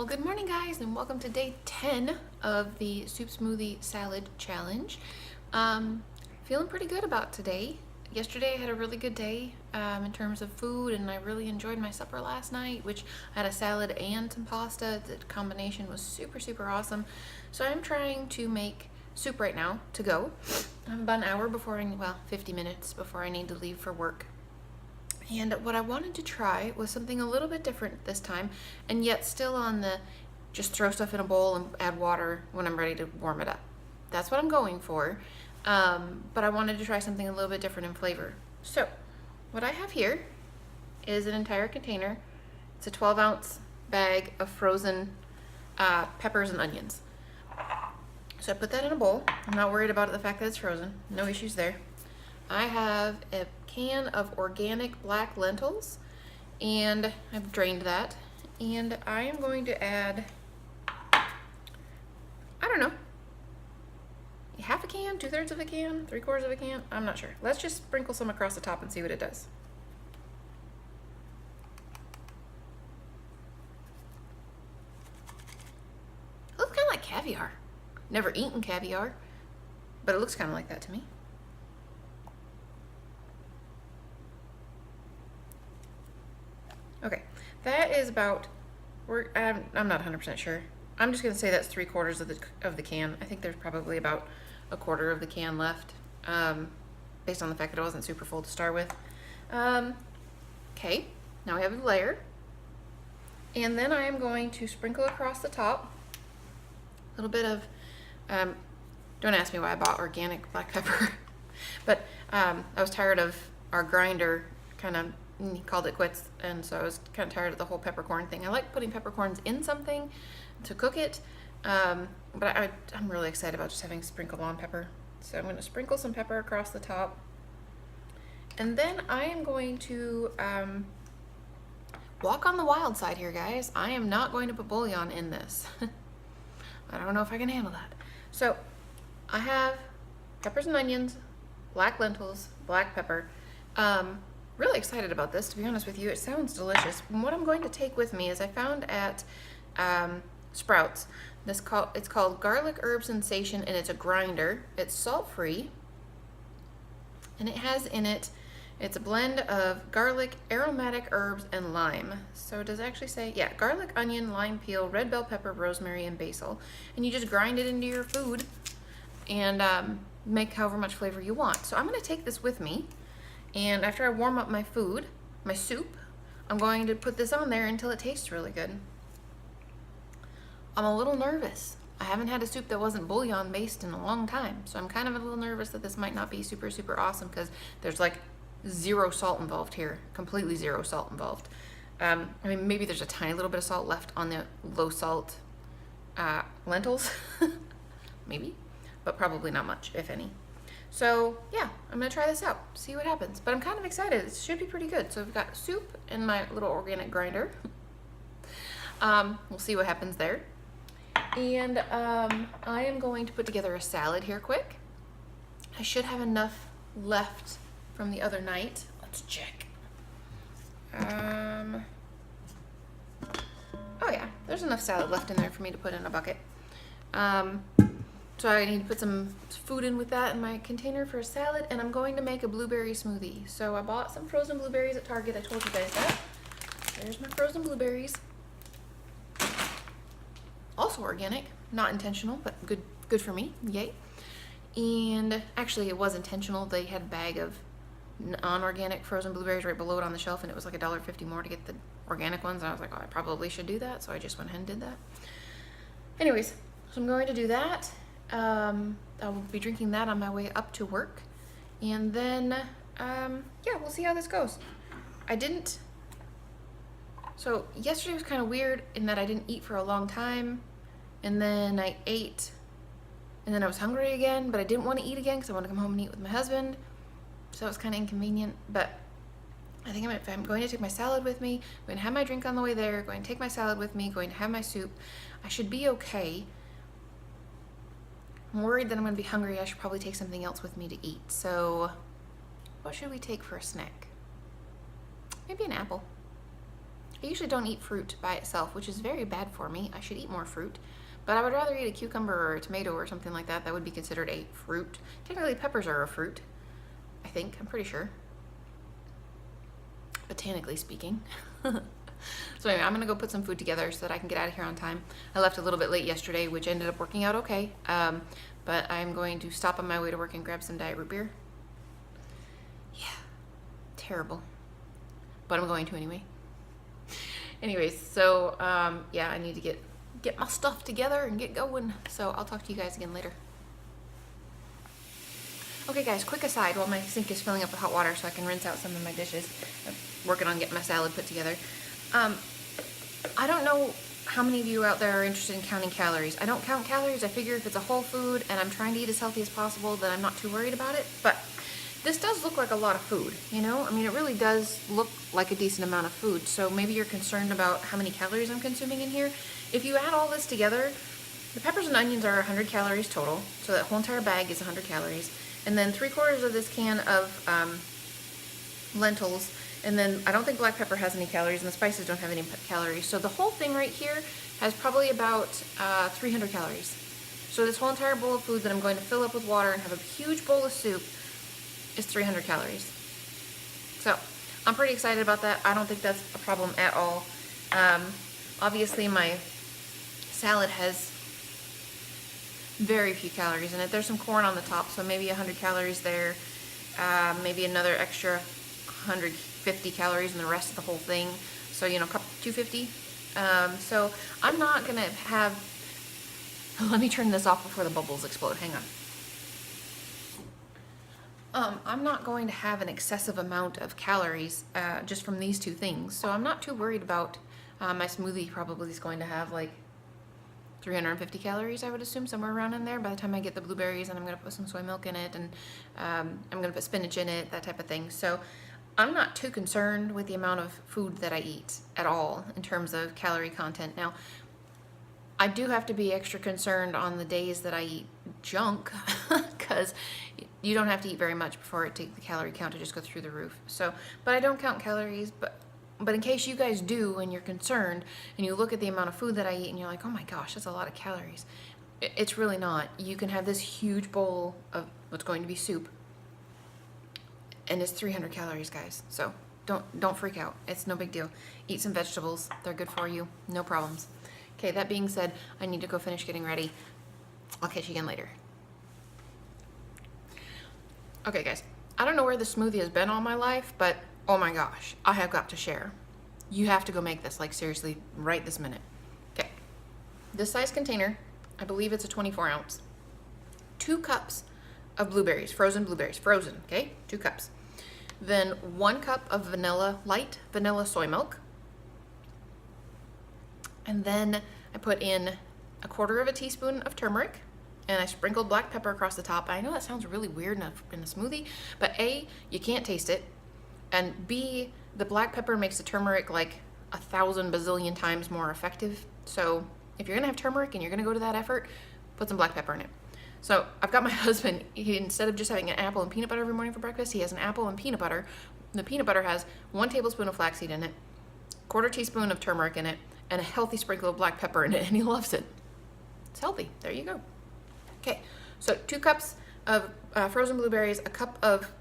Good morning guys, and welcome to day 10 of the soup smoothie salad challenge. Feeling pretty good about today. Yesterday I had a really good day in terms of food, and I really enjoyed my supper last night, which I had a salad and some pasta. The combination was super awesome. So I'm trying to make soup right now to go. I'm about an hour before 50 minutes before I need to leave for work. And what I wanted to try was something a little bit different this time, and yet still on the just throw stuff in a bowl and add water when I'm ready to warm it up. That's what I'm going for, but I wanted to try something a little bit different in flavor. So what I have here is an entire container. It's a 12-ounce bag of frozen peppers and onions. So I put that in a bowl. I'm not worried about the fact that it's frozen. No issues there. I have a can of organic black lentils, and I've drained that, and I am going to add, I don't know, half a can, 2/3 of a can, 3/4 of a can, I'm not sure. Let's just sprinkle some across the top and see what it does. It looks kind of like caviar. Never eaten caviar, but it looks kind of like that to me. Okay, that is about, I'm not 100% sure. I'm just gonna say that's 3/4 of the can. I think there's probably about 1/4 of the can left, based on the fact that it wasn't super full to start with. Okay, now we have a layer. And then I am going to sprinkle across the top a little bit of, don't ask me why I bought organic black pepper, but I was tired of our grinder he called it quits, and so I was kind of tired of the whole peppercorn thing. I like putting peppercorns in something to cook it, but I'm really excited about just having sprinkled on pepper. So I'm going to sprinkle some pepper across the top, and then I am going to walk on the wild side here, guys. I am not going to put bouillon in this. I don't know if I can handle that. So I have peppers and onions, black lentils, black pepper. Really excited about this, to be honest with you. It sounds delicious. And what I'm going to take with me is I found at Sprouts. It's called Garlic Herb Sensation, and it's a grinder. It's salt-free, and it has in it, it's a blend of garlic, aromatic herbs, and lime. So does it actually say, yeah, garlic, onion, lime peel, red bell pepper, rosemary, and basil. And you just grind it into your food and make however much flavor you want. So I'm gonna take this with me. And after I warm up my food, my soup, I'm going to put this on there until it tastes really good. I'm a little nervous. I haven't had a soup that wasn't bouillon based in a long time, so I'm kind of a little nervous that this might not be super awesome, because there's like zero salt involved here, completely zero salt involved. I mean, maybe there's a tiny little bit of salt left on the low salt lentils, maybe, but probably not much, if any. So yeah, I'm gonna try this out, see what happens. But I'm kind of excited. It should be pretty good. So I've got soup in my little organic grinder. We'll see what happens there. And I am going to put together a salad here quick. I should have enough left from the other night. Let's check. Oh yeah, there's enough salad left in there for me to put in a bucket. So I need to put some food in with that in my container for a salad, and I'm going to make a blueberry smoothie. So I bought some frozen blueberries at Target. I told you guys that. There's my frozen blueberries. Also organic, not intentional, but good for me, yay. And actually it was intentional. They had a bag of non-organic frozen blueberries right below it on the shelf, and it was like $1.50 more to get the organic ones. And I was like, oh, I probably should do that. So I just went ahead and did that. Anyways, so I'm going to do that. I will be drinking that on my way up to work, and then yeah, we'll see how this goes. So yesterday was kind of weird in that I didn't eat for a long time, and then I ate, and then I was hungry again, but I didn't want to eat again because I want to come home and eat with my husband, so it was kind of inconvenient. But I think I'm going to take my salad with me, I'm going to have my drink on the way there, going to take my salad with me, going to have my soup. I should be okay. I'm worried that I'm going to be hungry. I should probably take something else with me to eat. So what should we take for a snack? Maybe an apple. I usually don't eat fruit by itself, which is very bad for me. I should eat more fruit. But I would rather eat a cucumber or a tomato or something like that. That would be considered a fruit. Technically, peppers are a fruit. I think. I'm pretty sure. Botanically speaking. So anyway, I'm going to go put some food together so that I can get out of here on time. I left a little bit late yesterday, which ended up working out okay. But I'm going to stop on my way to work and grab some diet root beer. Yeah. Terrible. But I'm going to anyway. Anyways, so yeah, I need to get my stuff together and get going. So I'll talk to you guys again later. Okay guys, quick aside while my sink is filling up with hot water so I can rinse out some of my dishes. I'm working on getting my salad put together. I don't know how many of you out there are interested in counting calories. I don't count calories. I figure if it's a whole food and I'm trying to eat as healthy as possible, then I'm not too worried about it. But this does look like a lot of food, you know? I mean, it really does look like a decent amount of food. So maybe you're concerned about how many calories I'm consuming in here. If you add all this together, the peppers and onions are 100 calories total. So that whole entire bag is 100 calories. And then 3/4 of this can of lentils. And then I don't think black pepper has any calories, and the spices don't have any calories. So the whole thing right here has probably about 300 calories. So this whole entire bowl of food that I'm going to fill up with water and have a huge bowl of soup is 300 calories. So I'm pretty excited about that. I don't think that's a problem at all. Obviously my salad has very few calories in it. There's some corn on the top, so maybe 100 calories there. Maybe another extra 150 calories in the rest of the whole thing. So, you know, 250. So I'm not gonna have, let me turn this off before the bubbles explode. Hang on. I'm not going to have an excessive amount of calories just from these two things. So I'm not too worried about my smoothie probably is going to have like 350 calories, I would assume, somewhere around in there by the time I get the blueberries, and I'm going to put some soy milk in it, and I'm going to put spinach in it, that type of thing. So I'm not too concerned with the amount of food that I eat at all in terms of calorie content. Now, I do have to be extra concerned on the days that I eat junk because you don't have to eat very much before the calorie count to just go through the roof. So, but I don't count calories, but in case you guys do and you're concerned and you look at the amount of food that I eat and you're like, oh my gosh, that's a lot of calories. It's really not. You can have this huge bowl of what's going to be soup and it's 300 calories, guys. So don't freak out. It's no big deal. Eat some vegetables. They're good for you. No problems. Okay, that being said, I need to go finish getting ready. I'll catch you again later. Okay, guys. I don't know where the smoothie has been all my life, but oh my gosh, I have got to share. You have to go make this, like seriously, right this minute. Okay, this size container, I believe it's a 24 ounce. 2 cups of blueberries, frozen, okay? 2 cups. Then 1 cup of light vanilla soy milk. And then I put in 1/4 teaspoon of turmeric, and I sprinkled black pepper across the top. I know that sounds really weird in a smoothie, but A, you can't taste it, and B, the black pepper makes the turmeric like 1,000 bazillion times more effective. So if you're gonna have turmeric and you're gonna go to that effort, put some black pepper in it. So I've got my husband, instead of just having an apple and peanut butter every morning for breakfast, he has an apple and peanut butter. The peanut butter has 1 tablespoon of flaxseed in it, 1/4 teaspoon of turmeric in it, and a healthy sprinkle of black pepper in it, and he loves it. It's healthy. There you go. Okay, so 2 cups of frozen blueberries, 1 cup of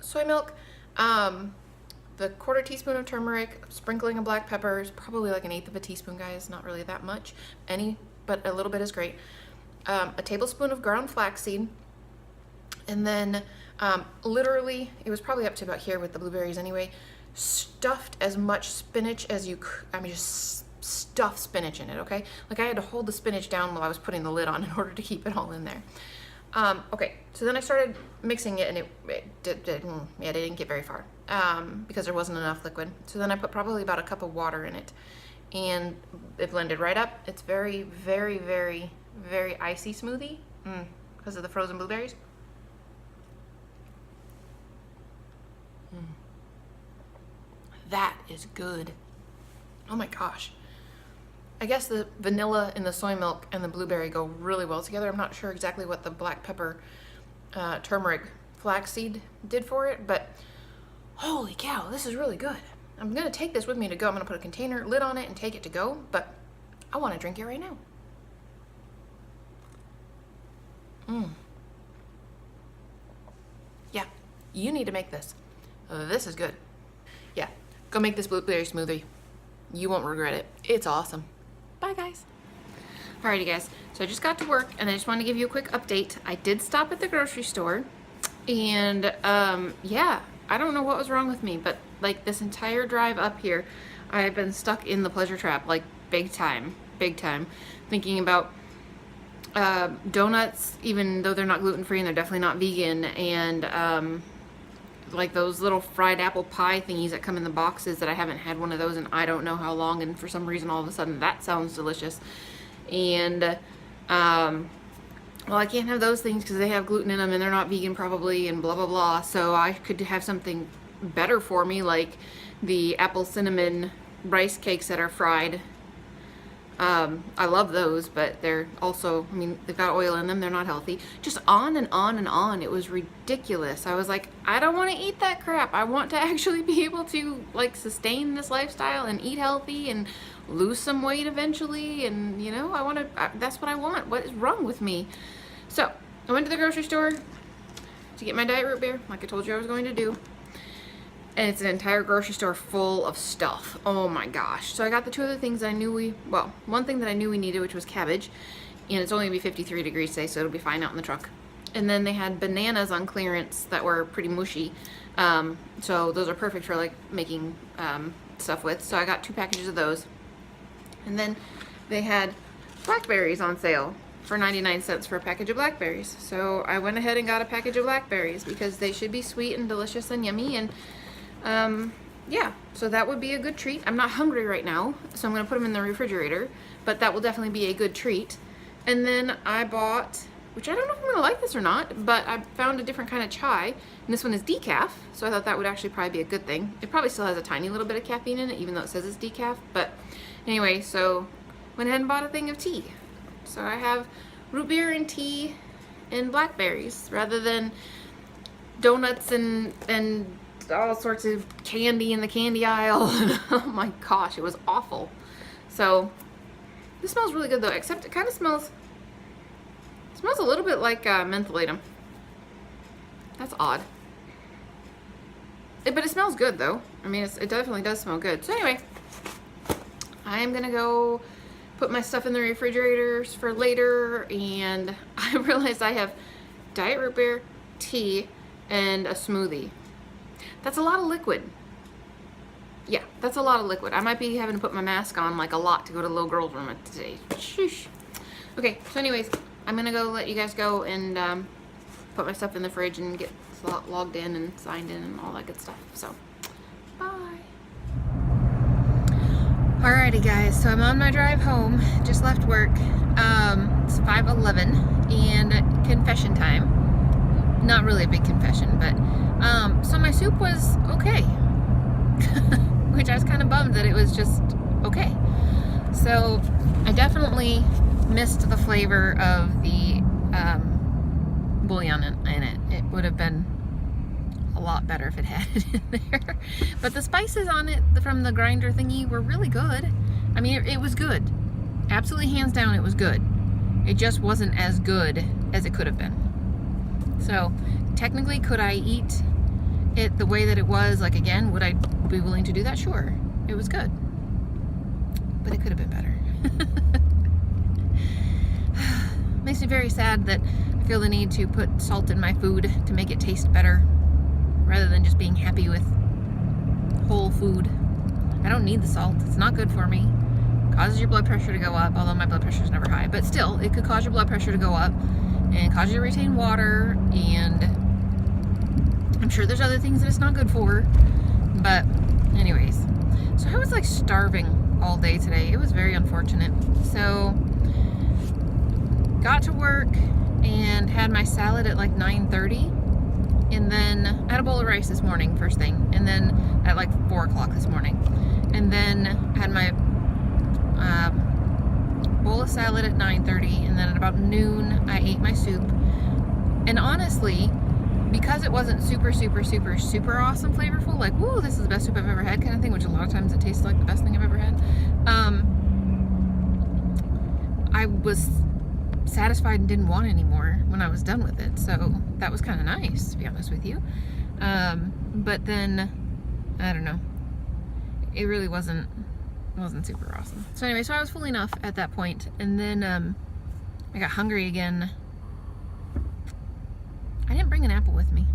soy milk, the 1/4 teaspoon of turmeric, sprinkling of black peppers, probably like 1/8 of a teaspoon, guys, not really that much. But a little bit is great. A tablespoon of ground flaxseed, and then literally, it was probably up to about here with the blueberries anyway, stuffed as much spinach as you could. I mean, just stuff spinach in it, okay? Like I had to hold the spinach down while I was putting the lid on in order to keep it all in there. Okay, so then I started mixing it, and it didn't get very far because there wasn't enough liquid. So then I put probably about 1 cup of water in it, and it blended right up. It's very, very, very, very icy smoothie because of the frozen blueberries. That is good. Oh my gosh. I guess the vanilla and the soy milk and the blueberry go really well together. I'm not sure exactly what the black pepper, turmeric, flaxseed did for it, but holy cow, this is really good. I'm gonna take this with me to go. I'm gonna put a container lid on it and take it to go, but I wanna drink it right now. Yeah, you need to make this. This is good. Yeah, go make this blueberry smoothie. You won't regret it. It's awesome. Bye, guys. Alrighty, guys. So I just got to work, and I just wanted to give you a quick update. I did stop at the grocery store, and yeah, I don't know what was wrong with me, but like this entire drive up here, I've been stuck in the pleasure trap, like big time, thinking about donuts, even though they're not gluten-free and they're definitely not vegan, and like those little fried apple pie thingies that come in the boxes that I haven't had one of those in I don't know how long, and for some reason all of a sudden that sounds delicious. And well, I can't have those things because they have gluten in them and they're not vegan probably, and blah blah blah. So I could have something better for me, like the apple cinnamon rice cakes that are fried. I love those, but they're also, I mean, they've got oil in them, they're not healthy. Just on and on and on. It was ridiculous. I was like, I don't want to eat that crap. I want to actually be able to like sustain this lifestyle and eat healthy and lose some weight eventually, and you know, that's what I want. What is wrong with me? So I went to the grocery store to get my diet root beer, like I told you I was going to do. And it's an entire grocery store full of stuff. Oh my gosh. So I got the two other things I knew one thing that I knew we needed, which was cabbage. And it's only gonna be 53 degrees today, so it'll be fine out in the truck. And then they had bananas on clearance that were pretty mushy. So those are perfect for like making stuff with. So I got 2 packages of those. And then they had blackberries on sale for 99 cents for a package of blackberries. So I went ahead and got a package of blackberries because they should be sweet and delicious and yummy, and yeah, so that would be a good treat. I'm not hungry right now, so I'm gonna put them in the refrigerator, but that will definitely be a good treat. And then I bought, which I don't know if I'm gonna like this or not, but I found a different kind of chai, and this one is decaf, so I thought that would actually probably be a good thing. It probably still has a tiny little bit of caffeine in it, even though it says it's decaf, but anyway, so went ahead and bought a thing of tea. So I have root beer and tea and blackberries, rather than donuts and all sorts of candy in the candy aisle. Oh my gosh, it was awful. So this smells really good though, except it kind of smells a little bit like mentholatum. That's odd. But it smells good though. I mean, it definitely does smell good. So anyway, I am gonna go put my stuff in the refrigerators for later, and I realized I have diet root beer, tea, and a smoothie. That's a lot of liquid. Yeah, that's a lot of liquid. I might be having to put my mask on like a lot to go to the little girl's room today. Sheesh. Okay, so anyways, I'm gonna go let you guys go and put my stuff in the fridge and get logged in and signed in and all that good stuff. So, bye. Alrighty guys, so I'm on my drive home, just left work. It's 5:11 and confession time. Not really a big confession, but so my soup was okay. Which I was kind of bummed that it was just okay. So I definitely missed the flavor of the bouillon in it. It would have been a lot better if it had it in there. But the spices on it from the grinder thingy were really good. I mean, it was good. Absolutely, hands down, it was good. It just wasn't as good as it could have been. So technically, could I eat it the way that it was? Like, again, would I be willing to do that? Sure. It was good. But it could have been better. Makes me very sad that I feel the need to put salt in my food to make it taste better, rather than just being happy with whole food. I don't need the salt. It's not good for me. It causes your blood pressure to go up, although my blood pressure is never high. But still, it could cause your blood pressure to go up and cause you to retain water, and I'm sure there's other things that it's not good for. But anyways, so I was like starving all day today. It was very unfortunate. So got to work and had my salad at like 9:30, and then I had a bowl of rice this morning first thing, and then at like 4 o'clock this morning, and then had my bowl of salad at 9:30, and then at about noon I ate my soup. And honestly, because it wasn't super awesome flavorful, like, woo, this is the best soup I've ever had kind of thing, which a lot of times it tastes like the best thing I've ever had, I was satisfied and didn't want any more when I was done with it. So that was kind of nice, to be honest with you. But then, I don't know, it really wasn't super awesome. So anyway, so I was full enough at that point, and then I got hungry again. I didn't bring an apple with me.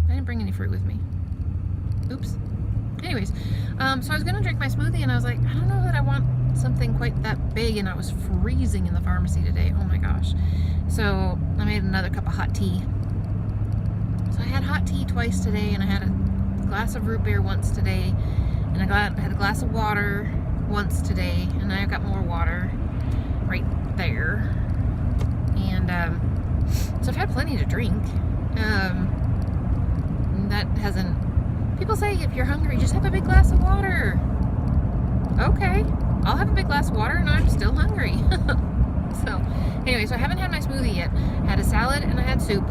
I didn't bring any fruit with me. Oops. Anyways, so I was gonna drink my smoothie, and I was like, I don't know that I want something quite that big, and I was freezing in the pharmacy today. Oh my gosh. So I made another cup of hot tea. So I had hot tea twice today, and I had a glass of root beer once today, and I had a glass of water once today, and I got more water right there. And so I've had plenty to drink. That hasn't... People say if you're hungry, just have a big glass of water. Okay, I'll have a big glass of water, and I'm still hungry. So anyway, so I haven't had my smoothie yet. I had a salad and I had soup.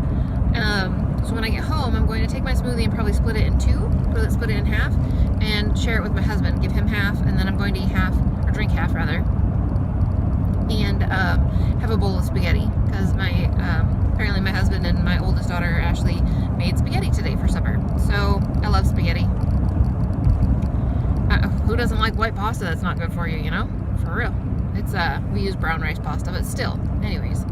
So when I get home, I'm going to take my smoothie and probably split it in two, split it in half, and share it with my husband. Give him half, and then I'm going to eat half, or drink half rather, and have a bowl of spaghetti, because apparently my husband and my oldest daughter Ashley made spaghetti today for supper. So I love spaghetti. Who doesn't like white pasta that's not good for you, you know? For real. It's we use brown rice pasta, but still. Anyways.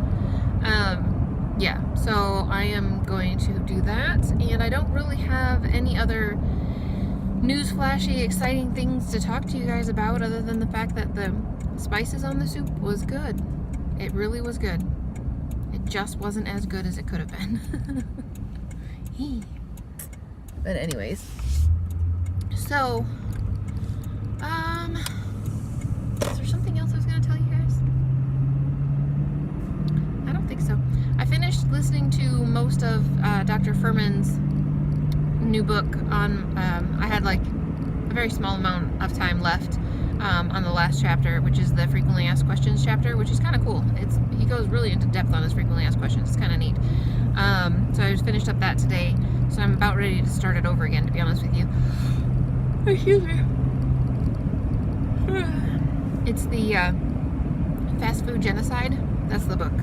Yeah, so I am going to do that, and I don't really have any other newsflashy, exciting things to talk to you guys about other than the fact that the spices on the soup was good. It really was good. It just wasn't as good as it could have been. But anyways, so is there something else I was going to tell you guys? I don't think so. I finished listening to most of Dr. Furman's new book on, I had like a very small amount of time left on the last chapter, which is the frequently asked questions chapter, which is kind of cool. He goes really into depth on his frequently asked questions. It's kind of neat. So I just finished up that today, so I'm about ready to start it over again, to be honest with you. Excuse me. It's the Fast Food Genocide. That's the book.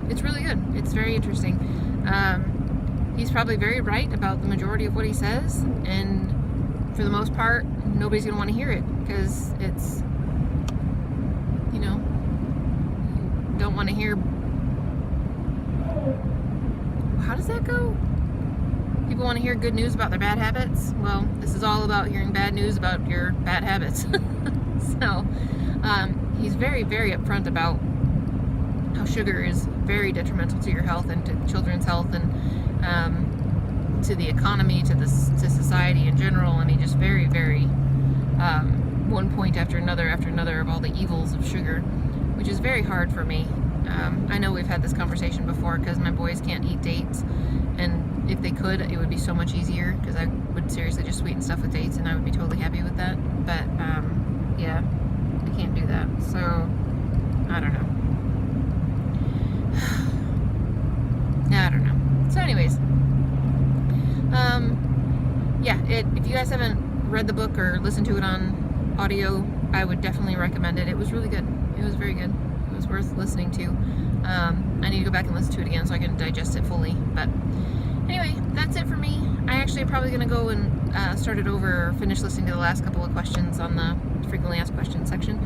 It's really good. It's very interesting. He's probably very right about the majority of what he says, and for the most part, nobody's going to want to hear it, because it's, you know, don't want to hear... How does that go? People want to hear good news about their bad habits? Well, this is all about hearing bad news about your bad habits. So, he's very upfront about how sugar is very detrimental to your health and to children's health, and to the economy, to society in general. I mean, just very one point after another of all the evils of sugar, which is very hard for me. I know we've had this conversation before, because my boys can't eat dates, and if they could, it would be so much easier, because I would seriously just sweeten stuff with dates, and I would be totally happy with that. But yeah, I can't do that, so I don't know. I don't know. So anyways, yeah, if you guys haven't read the book or listened to it on audio, I would definitely recommend it. It was really good. It was very good. It was worth listening to. I need to go back and listen to it again so I can digest it fully. But anyway, that's it for me. I actually am probably going to go and start it over, or finish listening to the last couple of questions on the frequently asked questions section.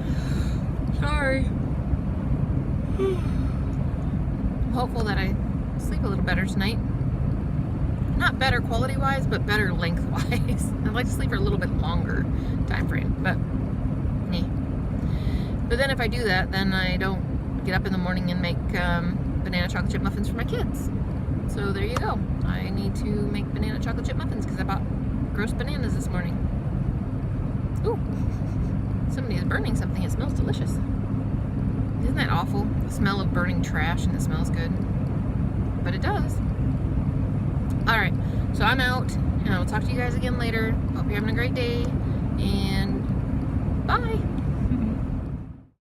Sorry. I'm hopeful that I sleep a little better tonight. Not better quality-wise, but better length-wise. I'd like to sleep for a little bit longer time frame, but nah. But then if I do that, then I don't get up in the morning and make banana chocolate chip muffins for my kids. So there you go. I need to make banana chocolate chip muffins because I bought gross bananas this morning. Ooh, somebody is burning something. It smells delicious. Isn't that awful? The smell of burning trash, and it smells good. But it does. Alright, so I'm out, and I'll talk to you guys again later. Hope you're having a great day, and bye!